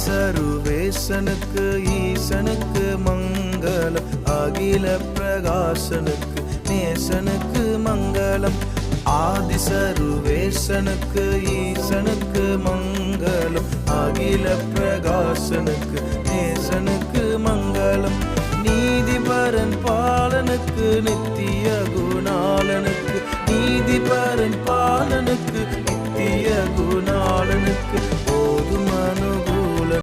ஆதிசருவேசனுக்கு ஈசனுக்கு மங்களம், அகில பிரகாசனுக்கு நேசனுக்கு மங்களம். ஆதிசருவேசனுக்கு ஈசனுக்கு மங்களம், அகில பிரகாசனுக்கு நேசனுக்கு மங்களம். நீதிபரன் பாலனுக்கு நித்திய குணாளனுக்கு, நீதிபரன் பாலனுக்கு நித்திய குணாளனுக்கு போதும் அனுபவம்